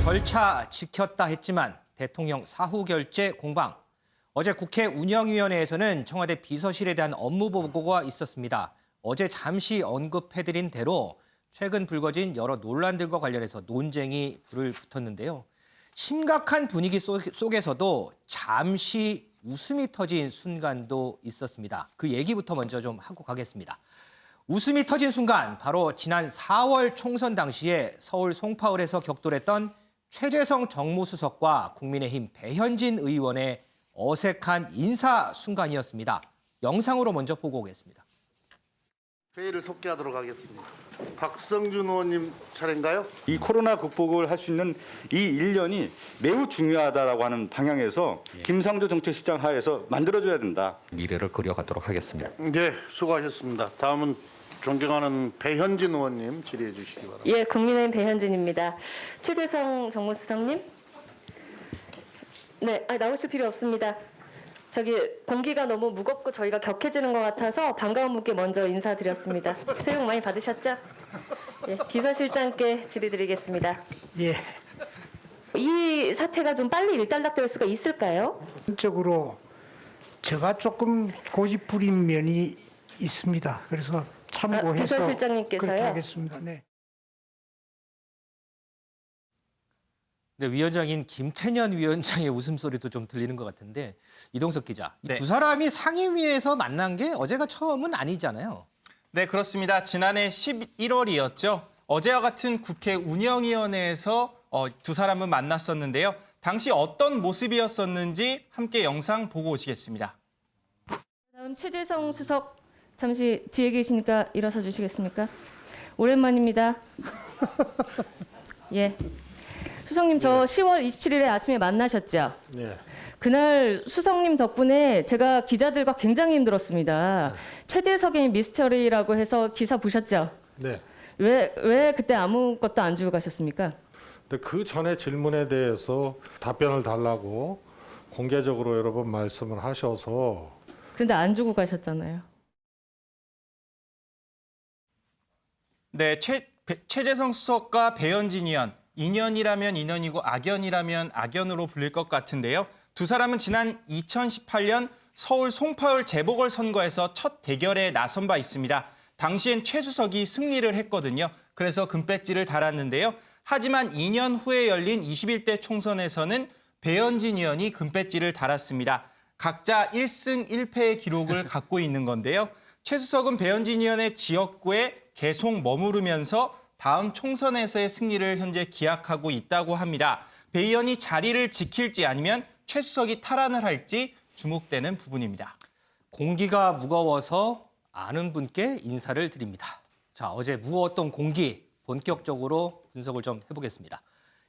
절차 지켰다 했지만 대통령 사후 결재 공방. 어제 국회 운영위원회에서는 청와대 비서실에 대한 업무 보고가 있었습니다. 어제 잠시 언급해드린 대로 최근 불거진 여러 논란들과 관련해서 논쟁이 불을 붙었는데요. 심각한 분위기 속에서도 잠시 웃음이 터진 순간도 있었습니다. 그 얘기부터 먼저 좀 하고 가겠습니다. 웃음이 터진 순간, 바로 지난 4월 총선 당시에 서울 송파울에서 격돌했던 최재성 정무수석과 국민의힘 배현진 의원의 어색한 인사 순간이었습니다. 영상으로 먼저 보고 오겠습니다. 회의를 속개하도록 하겠습니다. 박성준 의원님 차례인가요? 이 코로나 극복을 할 수 있는 이 1년이 매우 중요하다라고 하는 방향에서 김상조 정책실장 하에서 만들어줘야 된다. 미래를 그려가도록 하겠습니다. 네, 수고하셨습니다. 다음은 존경하는 배현진 의원님 질의해 주시기 바랍니다. 예, 국민의힘 배현진입니다. 최재성 정무수석님. 네, 나오실 필요 없습니다. 저기 공기가 너무 무겁고 저희가 격해지는 것 같아서 반가운 분께 먼저 인사드렸습니다. 새해 복 많이 받으셨죠? 예, 비서실장께 질의드리겠습니다. 예, 이 사태가 좀 빨리 일단락될 수가 있을까요? 전적으로 제가 조금 고집부린 면이 있습니다. 그래서 참고해서 비서실장님께서요? 그렇게 하겠습니다. 네. 네, 위원장인 김태년 위원장의 웃음소리도 좀 들리는 것 같은데, 이동석 기자, 네. 두 사람이 상임위에서 만난 게 어제가 처음은 아니잖아요. 네, 그렇습니다. 지난해 11월이었죠. 어제와 같은 국회 운영위원회에서 두 사람은 만났었는데요. 당시 어떤 모습이었었는지 함께 영상 보고 오시겠습니다. 다음 최재성 수석 잠시 뒤에 계시니까 일어서 주시겠습니까? 오랜만입니다. 예. 수석님, 저 10월 27일에 아침에 만나셨죠? 네. 그날 수석님 덕분에 제가 기자들과 굉장히 힘들었습니다. 최재석의 미스터리라고 해서 기사 보셨죠? 네. 왜 그때 아무것도 안 주고 가셨습니까? 근데 그 전에 질문에 대해서 답변을 달라고 공개적으로 여러 번 말씀을 하셔서 그런데 안 주고 가셨잖아요. 네, 최재성 수석과 배현진 의원, 인연이라면 인연이고 악연이라면 악연으로 불릴 것 같은데요. 두 사람은 지난 2018년 서울 송파울 재보궐선거에서 첫 대결에 나선 바 있습니다. 당시엔 최 수석이 승리를 했거든요. 그래서 금배지를 달았는데요. 하지만 2년 후에 열린 21대 총선에서는 배현진 의원이 금배지를 달았습니다. 각자 1승 1패의 기록을 갖고 있는 건데요. 최 수석은 배현진 의원의 지역구에 계속 머무르면서 다음 총선에서의 승리를 현재 기약하고 있다고 합니다. 배 의원이 자리를 지킬지 아니면 최 수석이 탈환을 할지 주목되는 부분입니다. 공기가 무거워서 아는 분께 인사를 드립니다. 자, 어제 무거웠던 공기 본격적으로 분석을 좀 해보겠습니다.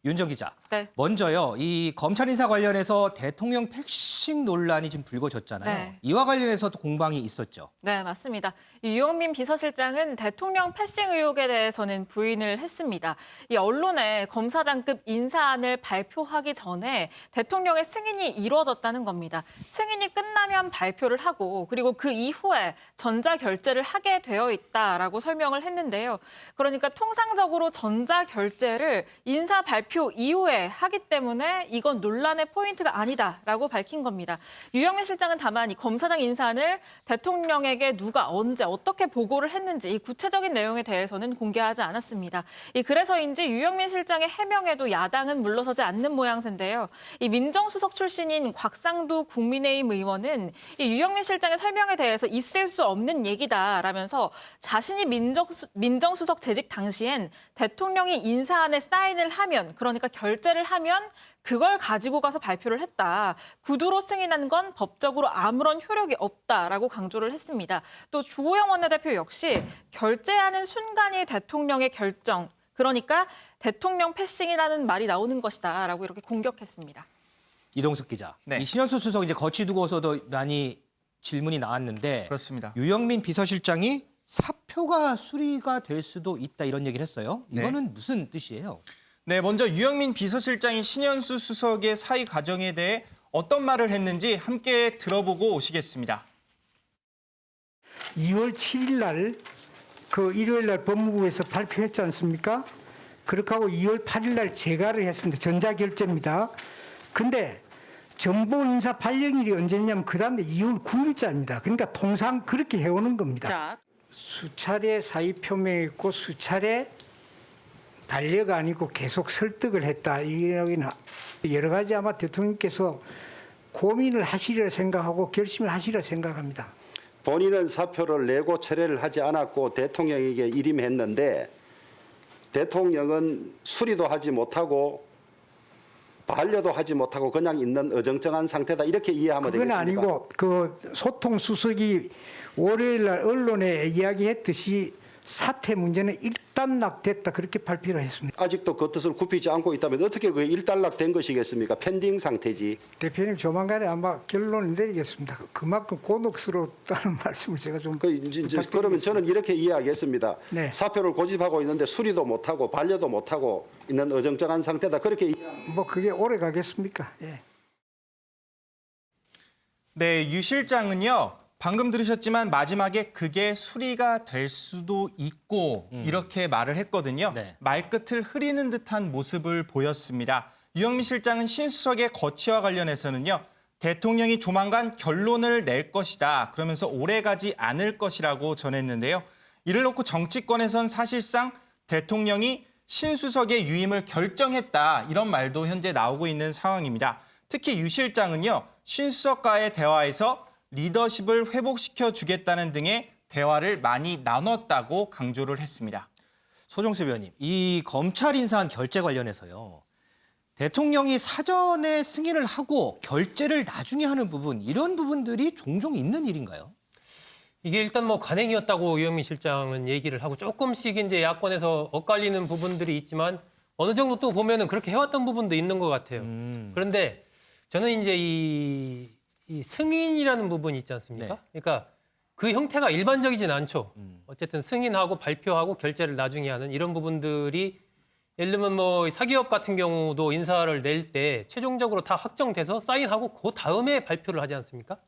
윤정 기자, 네. 먼저요. 이 검찰 인사 관련해서 대통령 패싱 논란이 지금 불거졌잖아요. 네. 이와 관련해서도 공방이 있었죠. 네, 맞습니다. 유영민 비서실장은 대통령 패싱 의혹에 대해서는 부인을 했습니다. 이 언론에 검사장급 인사안을 발표하기 전에 대통령의 승인이 이루어졌다는 겁니다. 승인이 끝나면 발표를 하고 그리고 그 이후에 전자결제를 하게 되어 있다라고 설명을 했는데요. 그러니까 통상적으로 전자결제를 인사 발표 이후에 하기 때문에 이건 논란의 포인트가 아니다라고 밝힌 겁니다. 유영민 실장은 다만 이 검사장 인사안을 대통령에게 누가 언제 어떻게 보고를 했는지 이 구체적인 내용에 대해서는 공개하지 않았습니다. 그래서인지 유영민 실장의 해명에도 야당은 물러서지 않는 모양새인데요. 이 민정수석 출신인 곽상도 국민의힘 의원은 이 유영민 실장의 설명에 대해서 있을 수 없는 얘기다라면서 자신이 민정수석 재직 당시엔 대통령이 인사안에 사인을 하면 그러니까 결재를 하면 그걸 가지고 가서 발표를 했다. 구두로 승인한 건 법적으로 아무런 효력이 없다라고 강조를 했습니다. 또 주호영 원내대표 역시 결재하는 순간이 대통령의 결정, 그러니까 대통령 패싱이라는 말이 나오는 것이다라고 이렇게 공격했습니다. 이동석 기자, 네. 이 신현수 수석 이제 거치 두고서도 많이 질문이 나왔는데, 그렇습니다. 유영민 비서실장이 사표가 수리가 될 수도 있다 이런 얘기를 했어요. 네. 이거는 무슨 뜻이에요? 네, 먼저 유영민 비서실장이 신현수 수석의 사의 과정에 대해 어떤 말을 했는지 함께 들어보고 오시겠습니다. 2월 7일 날 그 일요일 날 법무부에서 발표했지 않습니까? 그렇게 하고 2월 8일 날 재가를 했습니다. 전자결제입니다. 근데 정보 인사 발령일이 언제냐면 그 다음에 2월 9일자입니다. 그러니까 통상 그렇게 해오는 겁니다. 수차례 사의 표명했고 수차례 반려가 아니고 계속 설득을 했다. 이러기는 여러 가지 아마 대통령께서 고민을 하시리라 생각하고 결심을 하시리라 생각합니다. 본인은 사표를 내고 철회를 하지 않았고 대통령에게 일임했는데 대통령은 수리도 하지 못하고 반려도 하지 못하고 그냥 있는 어정쩡한 상태다 이렇게 이해하면 그건 되겠습니까? 아니고 그 소통수석이 월요일 날 언론에 이야기했듯이 사퇴 문제는 일단락됐다 그렇게 발표를 했습니다. 아직도 그 뜻을 굽히지 않고 있다면 어떻게 그게 일단락된 것이겠습니까? 펜딩 상태지. 대표님 조만간에 아마 결론을 내리겠습니다. 그만큼 곤혹스러웠다는 말씀을 제가 좀 그러면 저는 이렇게 이해하겠습니다. 네. 사표를 고집하고 있는데 수리도 못하고 반려도 못하고 있는 어정쩡한 상태다 그렇게 뭐 그게 오래 가겠습니까? 예. 네, 유 실장은요. 방금 들으셨지만 마지막에 그게 수리가 될 수도 있고 이렇게 말을 했거든요. 네. 말끝을 흐리는 듯한 모습을 보였습니다. 유영민 실장은 신수석의 거취와 관련해서는요. 대통령이 조만간 결론을 낼 것이다. 그러면서 오래가지 않을 것이라고 전했는데요. 이를 놓고 정치권에선 사실상 대통령이 신수석의 유임을 결정했다. 이런 말도 현재 나오고 있는 상황입니다. 특히 유 실장은요. 신수석과의 대화에서 리더십을 회복시켜 주겠다는 등의 대화를 많이 나눴다고 강조를 했습니다. 소정수 위원님, 이 검찰 인사안 결재 관련해서요. 대통령이 사전에 승인을 하고 결재를 나중에 하는 부분, 이런 부분들이 종종 있는 일인가요? 이게 일단 뭐 관행이었다고 유영민 실장은 얘기를 하고 조금씩 이제 야권에서 엇갈리는 부분들이 있지만 어느 정도 또 보면은 그렇게 해왔던 부분도 있는 것 같아요. 그런데 저는 이제 이 승인이라는 부분이 있지 않습니까? 네. 그러니까 그 형태가 일반적이진 않죠. 어쨌든 승인하고 발표하고 결재를 나중에 하는 이런 부분들이 예를 들면 뭐 사기업 같은 경우도 인사를 낼 때 최종적으로 다 확정돼서 사인하고 그 다음에 발표를 하지 않습니까?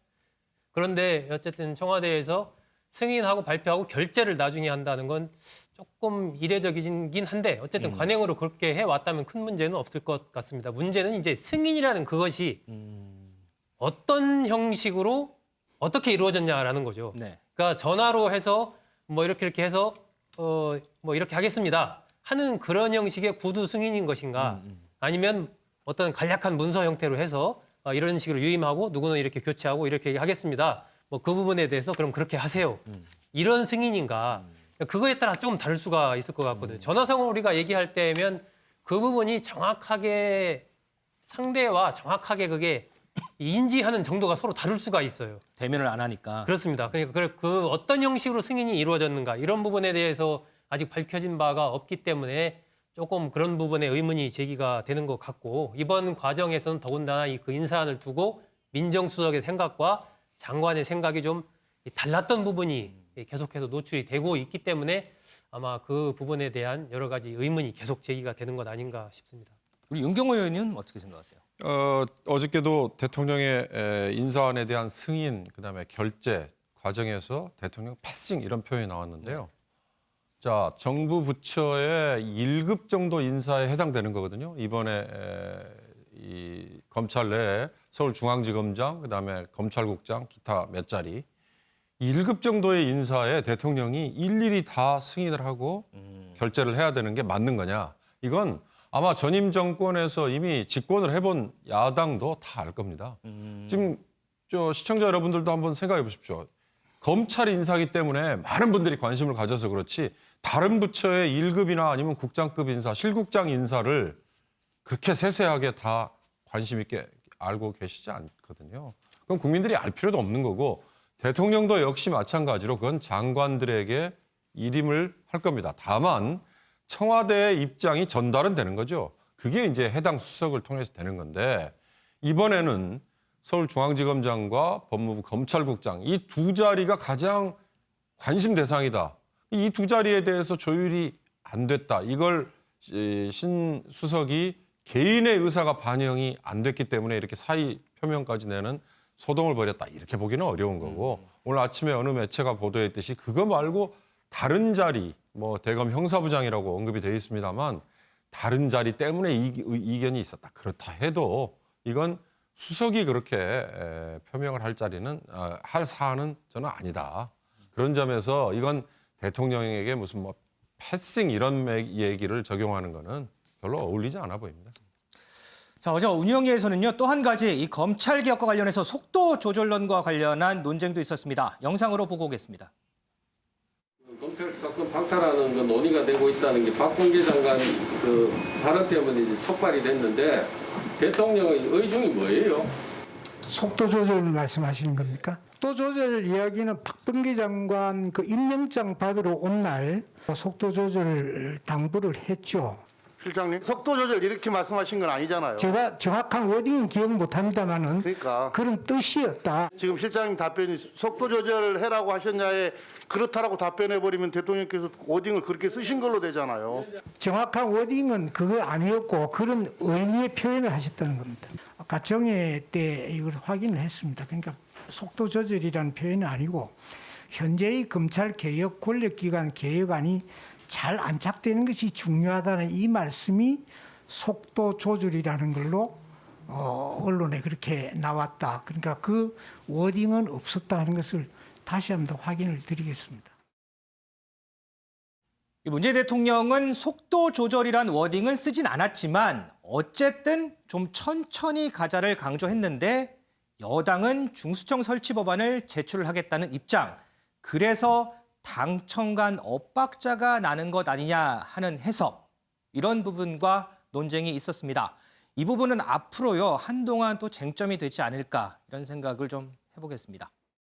그런데 어쨌든 청와대에서 승인하고 발표하고 결재를 나중에 한다는 건 조금 이례적이긴 한데 어쨌든 관행으로 그렇게 해왔다면 큰 문제는 없을 것 같습니다. 문제는 이제 승인이라는 그것이 어떤 형식으로 어떻게 이루어졌냐라는 거죠. 네. 그러니까 전화로 해서 뭐 이렇게 해서 뭐 이렇게 하겠습니다 하는 그런 형식의 구두 승인인 것인가 아니면 어떤 간략한 문서 형태로 해서 이런 식으로 유임하고 누구는 이렇게 교체하고 이렇게 하겠습니다. 뭐 그 부분에 대해서 그럼 그렇게 하세요. 이런 승인인가. 그거에 따라 좀 다를 수가 있을 것 같거든요. 전화상으로 우리가 얘기할 때면 그 부분이 정확하게 상대와 정확하게 그게 인지하는 정도가 서로 다를 수가 있어요. 대면을 안 하니까. 그렇습니다. 그러니까 그 어떤 형식으로 승인이 이루어졌는가 이런 부분에 대해서 아직 밝혀진 바가 없기 때문에 조금 그런 부분에 의문이 제기가 되는 것 같고 이번 과정에서는 더군다나 그 인사안을 두고 민정수석의 생각과 장관의 생각이 좀 달랐던 부분이 계속해서 노출이 되고 있기 때문에 아마 그 부분에 대한 여러 가지 의문이 계속 제기가 되는 것 아닌가 싶습니다. 우리 윤경호 의원님 어떻게 생각하세요? 어저께도 대통령의 인사안에 대한 승인, 그다음에 결재 과정에서 대통령 패싱 이런 표현이 나왔는데요. 자, 정부 부처의 1급 정도 인사에 해당되는 거거든요. 이번에 이 검찰 내에 서울중앙지검장, 그다음에 검찰국장, 기타 몇 자리 1급 정도의 인사에 대통령이 일일이 다 승인을 하고 결재를 해야 되는 게 맞는 거냐? 이건 아마 전임 정권에서 이미 집권을 해본 야당도 다 알 겁니다. 지금 시청자 여러분들도 한번 생각해 보십시오. 검찰 인사이기 때문에 많은 분들이 관심을 가져서 그렇지 다른 부처의 1급이나 아니면 국장급 인사, 실국장 인사를 그렇게 세세하게 다 관심 있게 알고 계시지 않거든요. 그럼 국민들이 알 필요도 없는 거고 대통령도 역시 마찬가지로 그건 장관들에게 일임을 할 겁니다. 다만 청와대의 입장이 전달은 되는 거죠. 그게 이제 해당 수석을 통해서 되는 건데 이번에는 서울중앙지검장과 법무부 검찰국장 이 두 자리가 가장 관심 대상이다. 이 두 자리에 대해서 조율이 안 됐다. 이걸 신 수석이 개인의 의사가 반영이 안 됐기 때문에 이렇게 사의 표명까지 내는 소동을 벌였다. 이렇게 보기는 어려운 거고 오늘 아침에 어느 매체가 보도했듯이 그거 말고 다른 자리 뭐 대검 형사부장이라고 언급이 되어 있습니다만 다른 자리 때문에 이견이 있었다. 그렇다 해도 이건 수석이 그렇게 표명을 할 자리는 할 사안은 저는 아니다. 그런 점에서 이건 대통령에게 무슨 뭐 패싱 이런 얘기를 적용하는 거는 별로 어울리지 않아 보입니다. 자, 어제 운영위에서는요, 또 한 가지 이 검찰 개혁과 관련해서 속도 조절론과 관련한 논쟁도 있었습니다. 영상으로 보고 오겠습니다. 검찰 수사권 박탈하는 건 논의가 되고 있다는 게 박범계 장관 그 발언 때문에 이제 촉발이 됐는데 대통령의 의중이 뭐예요? 속도 조절 말씀하시는 겁니까? 속도 조절 이야기는 박범계 장관 그 임명장 받으러 온 날 속도 조절 당부를 했죠. 실장님, 속도 조절 이렇게 말씀하신 건 아니잖아요. 제가 정확한 워딩은 기억 못합니다만은 그러니까 그런 뜻이었다. 지금 실장님 답변이 속도 조절을 해라고 하셨냐에 그렇다라고 답변해버리면 대통령께서 워딩을 그렇게 쓰신 걸로 되잖아요. 정확한 워딩은 그거 아니었고 그런 의미의 표현을 하셨다는 겁니다. 아까 정회 때 이걸 확인을 했습니다. 그러니까 속도 조절이라는 표현은 아니고 현재의 검찰 개혁 권력기관 개혁안이 잘 안착되는 것이 중요하다는 이 말씀이 속도 조절이라는 걸로 언론에 그렇게 나왔다. 그러니까 그 워딩은 없었다 하는 것을 다시 한번 더 확인을 드리겠습니다. 문재인 대통령은 속도 조절이란 워딩은 쓰진 않았지만 어쨌든 좀 천천히 가자를 강조했는데 여당은 중수청 설치 법안을 제출하겠다는 입장. 그래서 당청 간 엇박자가 나는 것 아니냐 하는 해석. 이런 부분과 논쟁이 있었습니다. 이 부분은 앞으로요, 한동안 또 쟁점이 되지 않을까 이런 생각을 좀 해보겠습니다.